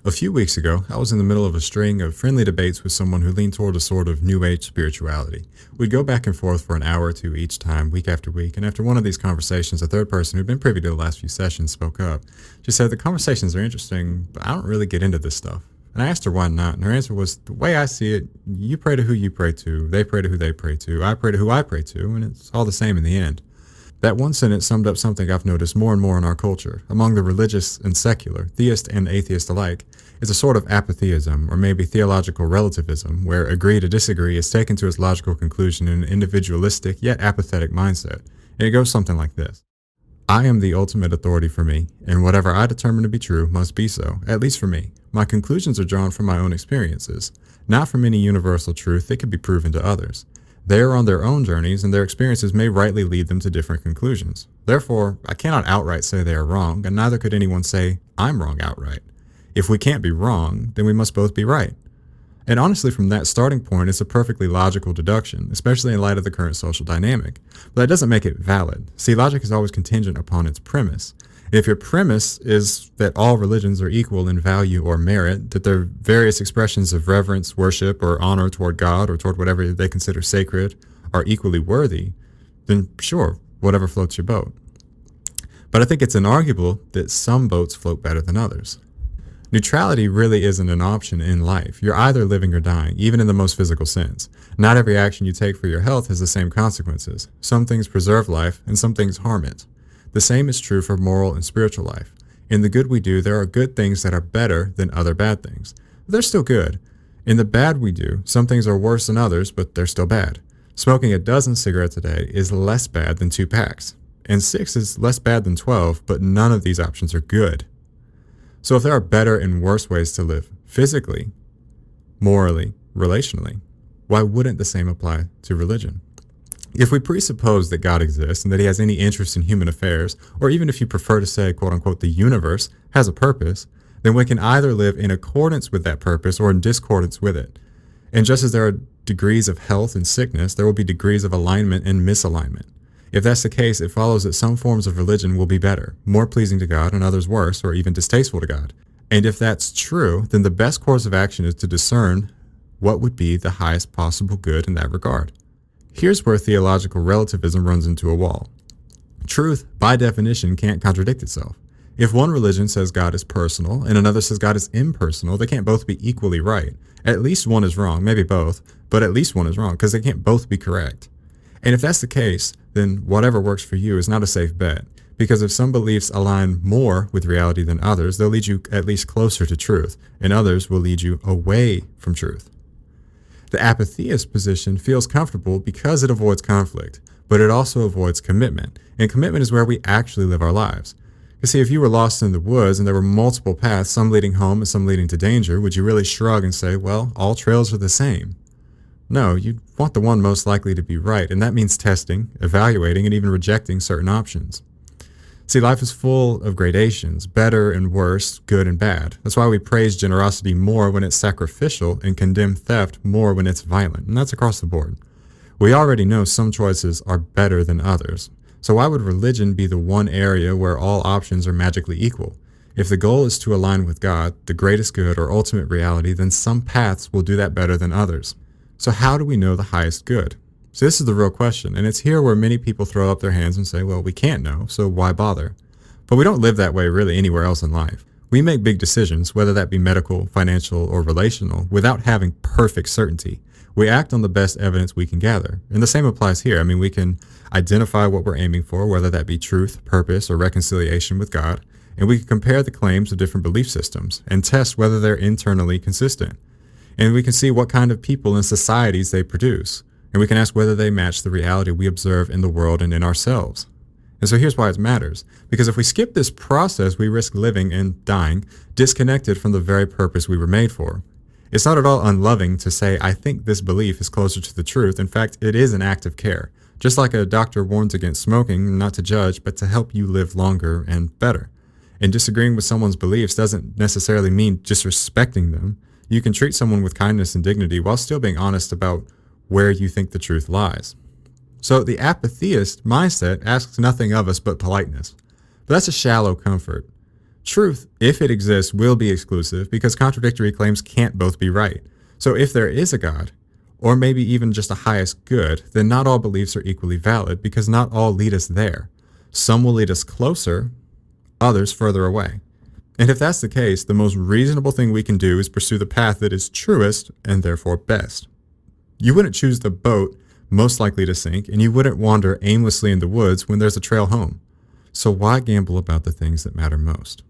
A few weeks ago, I was in the middle of a string of friendly debates with someone who leaned toward a sort of New Age spirituality. We'd go back and forth for an hour or two each time, week after week, and after one of these conversations, a third person who'd been privy to the last few sessions spoke up. She said, "The conversations are interesting, but I don't really get into this stuff." And I asked her why not, and her answer was, "The way I see it, you pray to who you pray to, they pray to who they pray to, I pray to who I pray to, and it's all the same in the end." That one sentence summed up something I've noticed more and more in our culture, among the religious and secular, theist and atheist alike, is a sort of apatheism, or maybe theological relativism, where agree to disagree is taken to its logical conclusion in an individualistic yet apathetic mindset. And it goes something like this. I am the ultimate authority for me, and whatever I determine to be true must be so, at least for me. My conclusions are drawn from my own experiences, not from any universal truth that could be proven to others. They are on their own journeys, and their experiences may rightly lead them to different conclusions. Therefore, I cannot outright say they are wrong, and neither could anyone say I'm wrong outright. If we can't be wrong, then we must both be right. And honestly, from that starting point, it's a perfectly logical deduction, especially in light of the current social dynamic. But that doesn't make it valid. See, logic is always contingent upon its premise. If your premise is that all religions are equal in value or merit, that their various expressions of reverence, worship, or honor toward God or toward whatever they consider sacred are equally worthy, then sure, whatever floats your boat. But I think it's inarguable that some boats float better than others. Neutrality really isn't an option in life. You're either living or dying, even in the most physical sense. Not every action you take for your health has the same consequences. Some things preserve life, and some things harm it. The same is true for moral and spiritual life. In the good we do, there are good things that are better than other bad things. They're still good. In the bad we do, some things are worse than others, but they're still bad. Smoking a dozen cigarettes a day is less bad than 2 packs. And 6 is less bad than 12, but none of these options are good. So if there are better and worse ways to live, physically, morally, relationally, why wouldn't the same apply to religion? If we presuppose that God exists and that he has any interest in human affairs, or even if you prefer to say, quote unquote, the universe has a purpose, then we can either live in accordance with that purpose or in discordance with it. And just as there are degrees of health and sickness, there will be degrees of alignment and misalignment. If that's the case, it follows that some forms of religion will be better, more pleasing to God, and others worse, or even distasteful to God. And if that's true, then the best course of action is to discern what would be the highest possible good in that regard. Here's where theological relativism runs into a wall. Truth, by definition, can't contradict itself. If one religion says God is personal and another says God is impersonal, they can't both be equally right. At least one is wrong, maybe both, but at least one is wrong because they can't both be correct. And if that's the case, then whatever works for you is not a safe bet, because if some beliefs align more with reality than others, they'll lead you at least closer to truth, and others will lead you away from truth. The apatheist position feels comfortable because it avoids conflict, but it also avoids commitment, and commitment is where we actually live our lives. You see, if you were lost in the woods and there were multiple paths, some leading home and some leading to danger, would you really shrug and say, well, all trails are the same? No, you'd want the one most likely to be right, and that means testing, evaluating, and even rejecting certain options. See, life is full of gradations, better and worse, good and bad. That's why we praise generosity more when it's sacrificial and condemn theft more when it's violent, and that's across the board. We already know some choices are better than others, so why would religion be the one area where all options are magically equal? If the goal is to align with God, the greatest good or ultimate reality, then some paths will do that better than others. So how do we know the highest good? So this is the real question, and it's here where many people throw up their hands and say, well, we can't know, so why bother? But we don't live that way really anywhere else in life. We make big decisions, whether that be medical, financial, or relational, without having perfect certainty. We act on the best evidence we can gather. And the same applies here. I mean, we can identify what we're aiming for, whether that be truth, purpose, or reconciliation with God, and we can compare the claims of different belief systems and test whether they're internally consistent. And we can see what kind of people and societies they produce. And we can ask whether they match the reality we observe in the world and in ourselves. And so here's why it matters. Because if we skip this process, we risk living and dying disconnected from the very purpose we were made for. It's not at all unloving to say, I think this belief is closer to the truth. In fact, it is an act of care. Just like a doctor warns against smoking, not to judge, but to help you live longer and better. And disagreeing with someone's beliefs doesn't necessarily mean disrespecting them. You can treat someone with kindness and dignity while still being honest about where you think the truth lies. So the apatheist mindset asks nothing of us but politeness. But that's a shallow comfort. Truth, if it exists, will be exclusive because contradictory claims can't both be right. So if there is a God, or maybe even just a highest good, then not all beliefs are equally valid because not all lead us there. Some will lead us closer, others further away. And if that's the case, the most reasonable thing we can do is pursue the path that is truest and therefore best. You wouldn't choose the boat most likely to sink, and you wouldn't wander aimlessly in the woods when there's a trail home. So why gamble about the things that matter most?